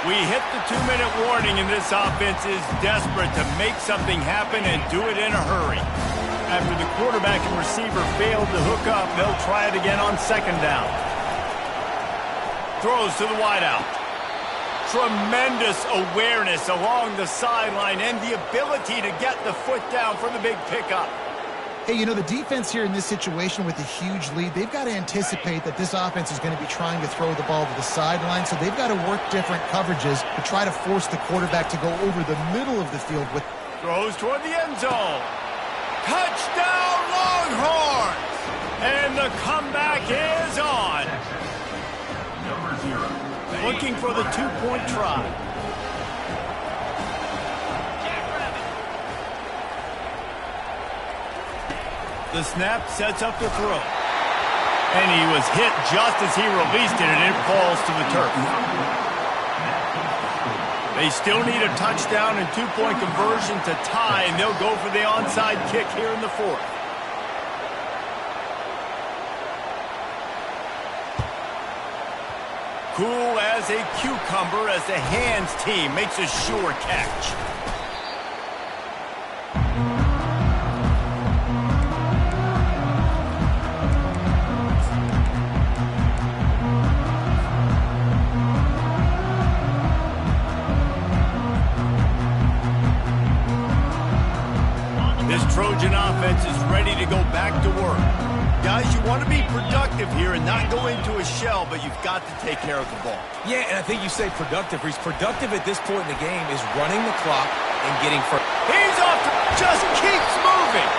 We hit the 2-minute warning, and this offense is desperate to make something happen and do it in a hurry. After the quarterback and receiver failed to hook up, they'll try it again on second down. Throws to the wideout. Tremendous awareness along the sideline and the ability to get the foot down for the big pickup.
Hey, the defense here in this situation with a huge lead, they've got to anticipate that this offense is going to be trying to throw the ball to the sideline, so they've got to work different coverages to try to force the quarterback to go over the middle of the field with...
Throws toward the end zone. Touchdown, Longhorns! And the comeback is on.
Number 0.
Looking for the 2-point try. The snap sets up the throw. And he was hit just as he released it, and it falls to the turf. They still need a touchdown and 2-point conversion to tie, and they'll go for the onside kick here in the fourth. Cool as a cucumber as the hands team makes a sure catch. This Trojan offense is ready to go back to work. Guys, you want to be productive here and not go into a shell, but you've got to take care of the ball.
Yeah, and I think you say productive. He's productive at this point in the game is running the clock and getting first.
He's off, just keeps moving.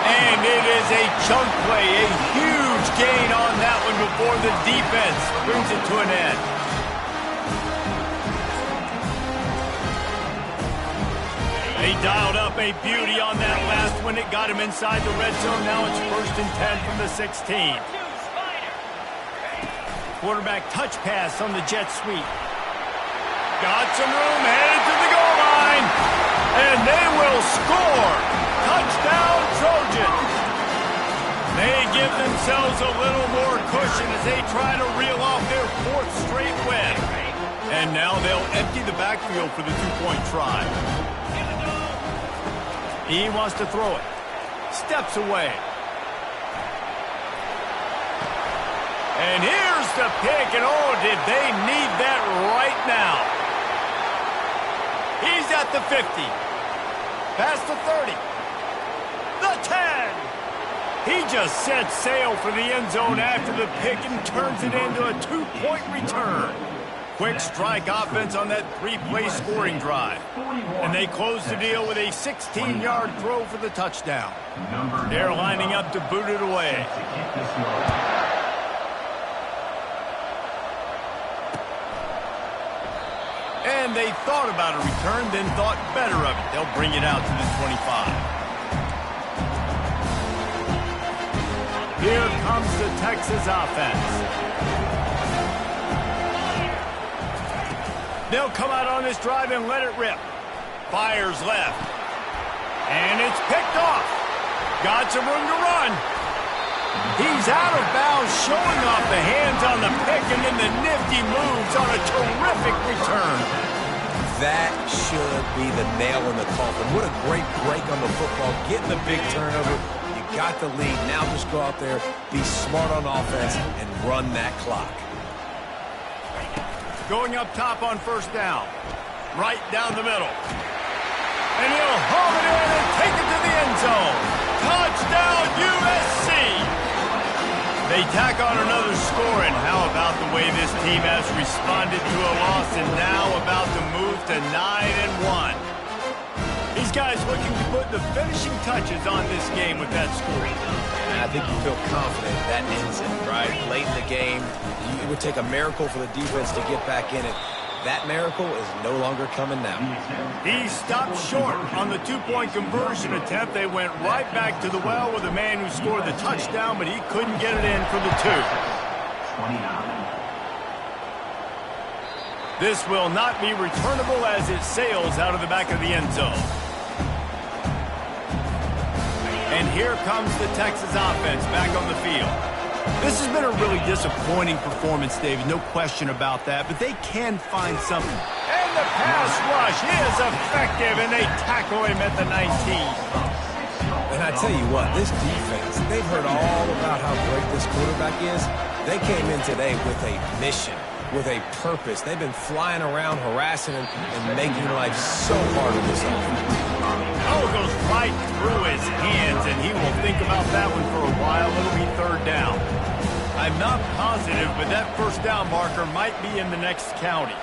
And it is a chunk play, a huge gain on that one before the defense brings it to an end. They dialed up a beauty on that last one. It got him inside the red zone. Now it's 1st and 10 from the 16. Quarterback touch pass on the jet sweep. Got some room, headed to the goal line. And they will score. Touchdown, Trojans. They give themselves a little more cushion as they try to reel off their 4th straight win. And now they'll empty the backfield for the 2-point try. He wants to throw it. Steps away. And here's the pick, and oh, did they need that right now. He's at the 50. Past the 30. 10. He just sets sail for the end zone after the pick and turns it into a 2-point return. Quick strike offense on that 3-play scoring drive. And they close the deal with a 16-yard throw for the touchdown. They're lining up to boot it away. And they thought about a return, then thought better of it. They'll bring it out to the 25. Here comes the Texas offense. They'll come out on this drive and let it rip. Fires left. And it's picked off. Got some room to run. He's out of bounds, showing off the hands on the pick, and then the nifty moves on a terrific return.
That should be the nail in the coffin. What a great break on the football. Getting the big turnover. You got the lead. Now just go out there, be smart on offense, and run that clock.
Going up top on first down. Right down the middle. And he'll haul it in and take it to the end zone. Touchdown, USC! They tack on another score, and how about the way this team has responded to a loss and now about to move to 9-1. These guys looking to put the finishing touches on this game with that score.
And I think you feel confident that ends it, right? Late in the game, it would take a miracle for the defense to get back in it. That miracle is no longer coming now.
He stopped short on the 2-point conversion attempt. They went right back to the well with the man who scored the touchdown, but he couldn't get it in for the 2. This will not be returnable as it sails out of the back of the end zone. And here comes the Texas offense back on the field. This has been a really disappointing performance, David, no question about that, but they can find something. And the pass rush is effective, and they tackle him at the 19.
And I tell you what, this defense, they've heard all about how great this quarterback is. They came in today with a mission, with a purpose. They've been flying around, harassing him, and making life so hard on this offense.
Oh, it goes right through his hands, and he will think about that one for a while. It'll be third down. I'm not positive, but that first down marker might be in the next county.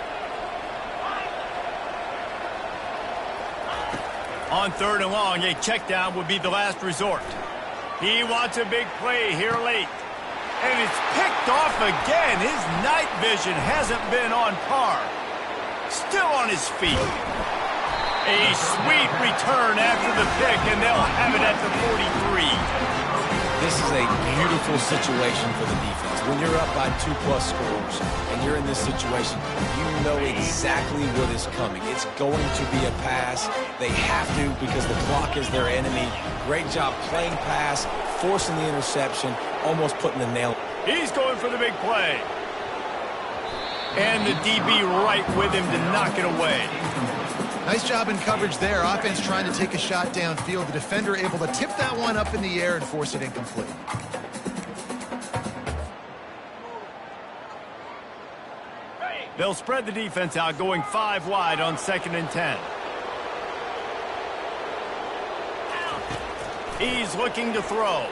On third and long, a check down would be the last resort. He wants a big play here late. And it's picked off again. His night vision hasn't been on par. Still on his feet. A sweet return after the pick, and they'll have it at the 43.
This is a beautiful situation for the defense. When you're up by 2+ scores and you're in this situation, you know exactly what is coming. It's going to be a pass. They have to because the clock is their enemy. Great job playing pass, forcing the interception, almost putting the nail.
He's going for the big play. And the DB right with him to knock it away.
Nice job in coverage there. Offense trying to take a shot downfield. The defender able to tip that one up in the air and force it incomplete.
They'll spread the defense out, going 5 wide on 2nd and 10. He's looking to throw.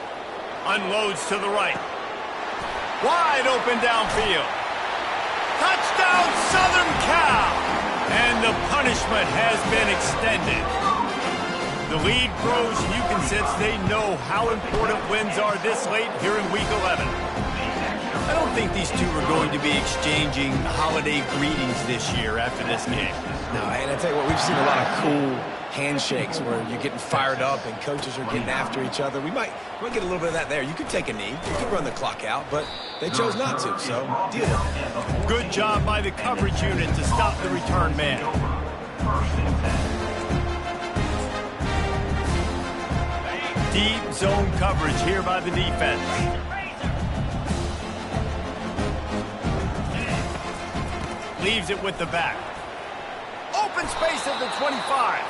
Unloads to the right. Wide open downfield. Touchdown, Southern Cal! And the punishment has been extended. The lead grows, and you can sense they know how important wins are this late here in Week 11. I don't think these two are going to be exchanging holiday greetings this year after this game.
No, and I tell you what, we've seen a lot of cool handshakes where you're getting fired up and coaches are getting after each other. We might get a little bit of that there. You could take a knee. You could run the clock out, but they chose not to, so deal with it.
Good job by the coverage unit to stop the return man. Deep zone coverage here by the defense. Leaves it with the back. Open space at the 25.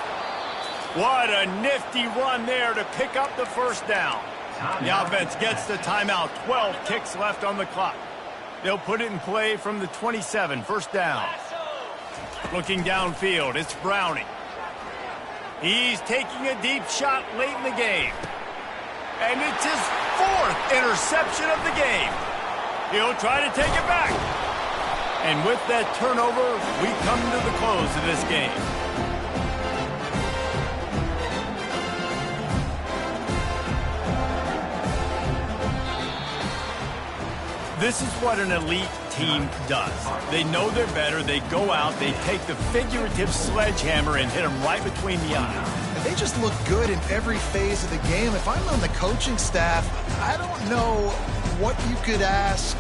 What a nifty run there to pick up the first down. The offense gets the timeout. 12 kicks left on the clock. They'll put it in play from the 27. First down. Looking downfield, it's Browning. He's taking a deep shot late in the game. And it's his 4th interception of the game. He'll try to take it back. And with that turnover, we come to the close of this game. This is what an elite team does. They know they're better. They go out. They take the figurative sledgehammer and hit them right between the eyes.
And they just look good in every phase of the game. If I'm on the coaching staff, I don't know what you could ask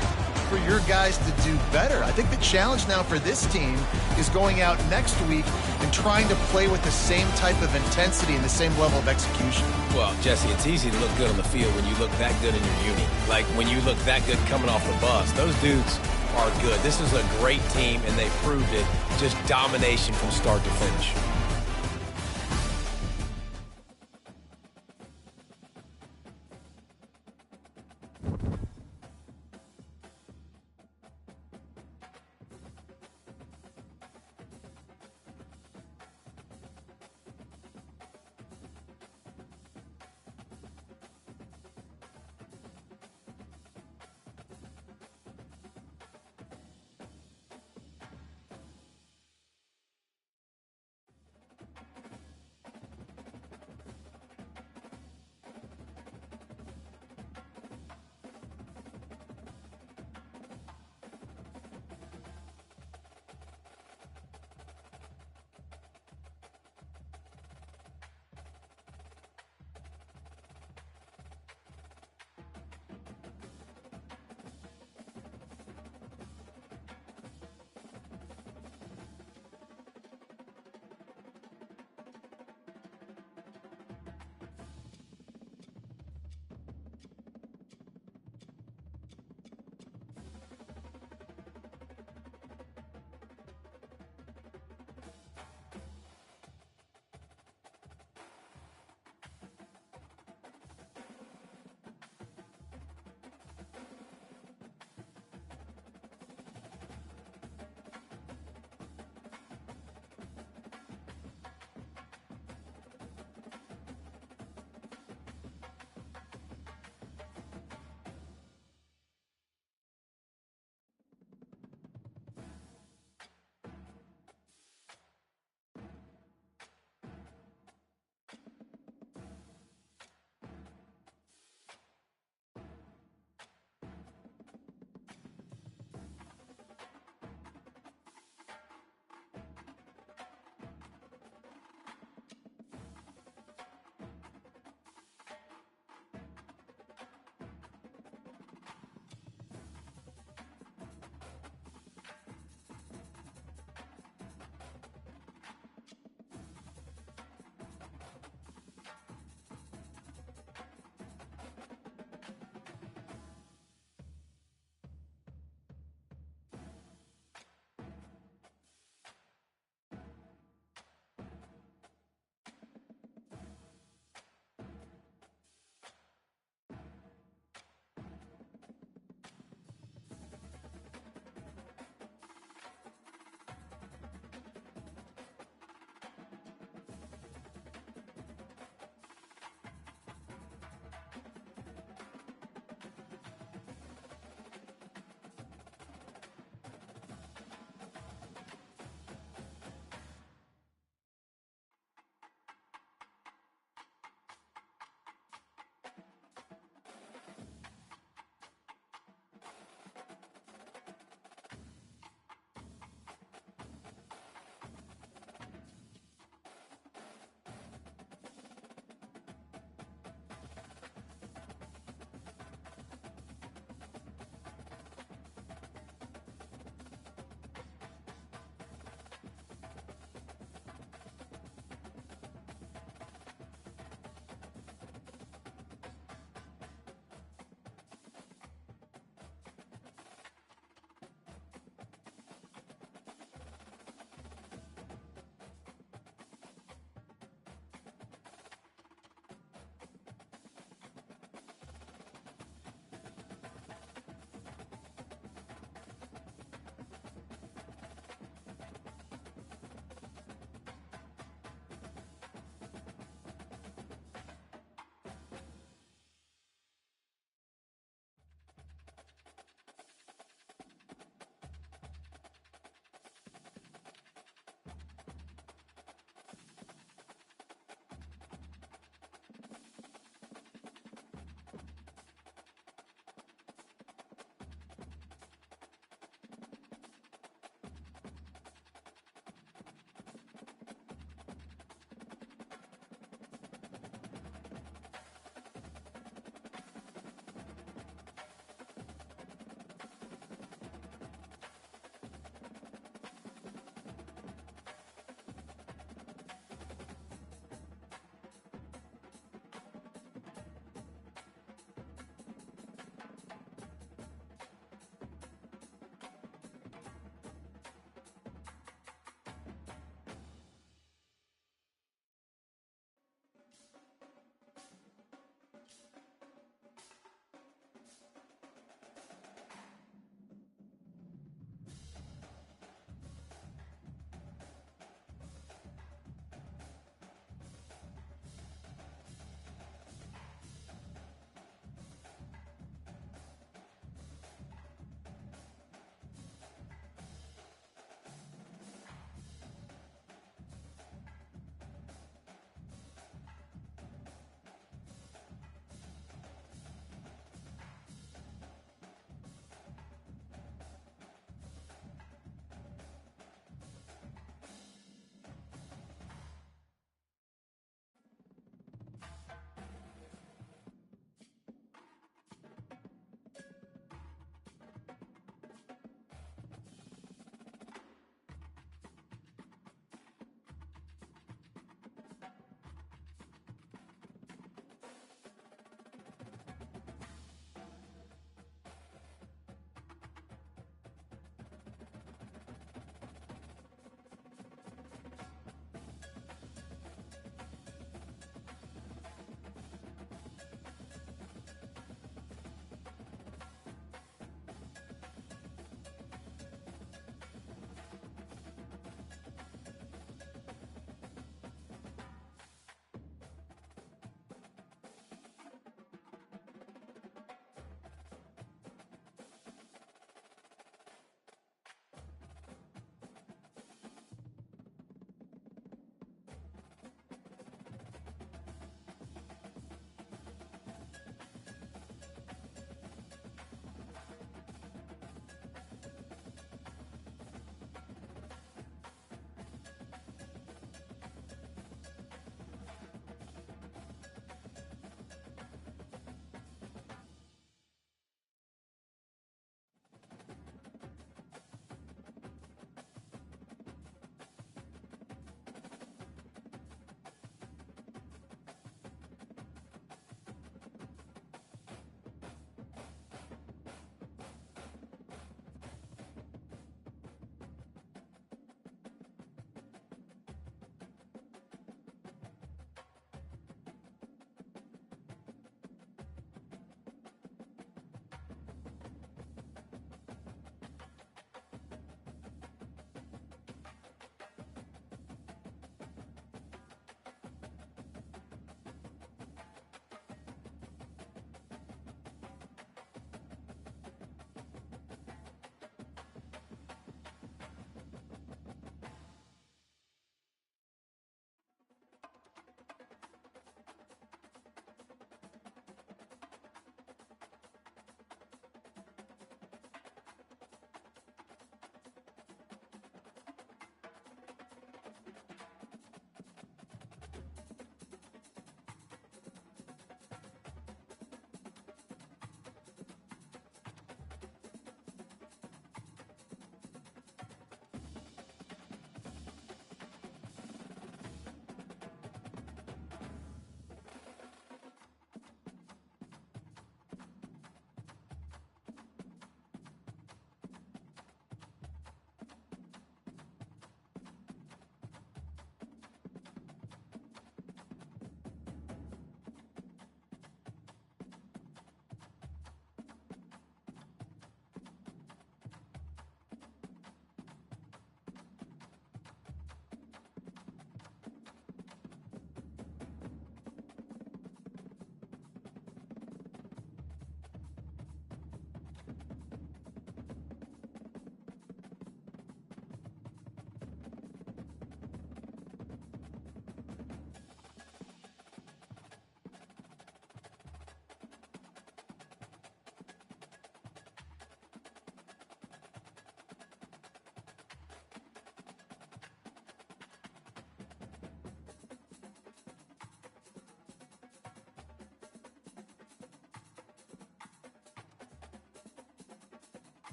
for your guys to do better. I think the challenge now for this team is going out next week and trying to play with the same type of intensity and the same level of execution.
Well, Jesse, it's easy to look good on the field when you look that good in your uni. Like when you look that good coming off the bus. Those dudes are good. This is a great team, and they proved it. Just domination from start to finish.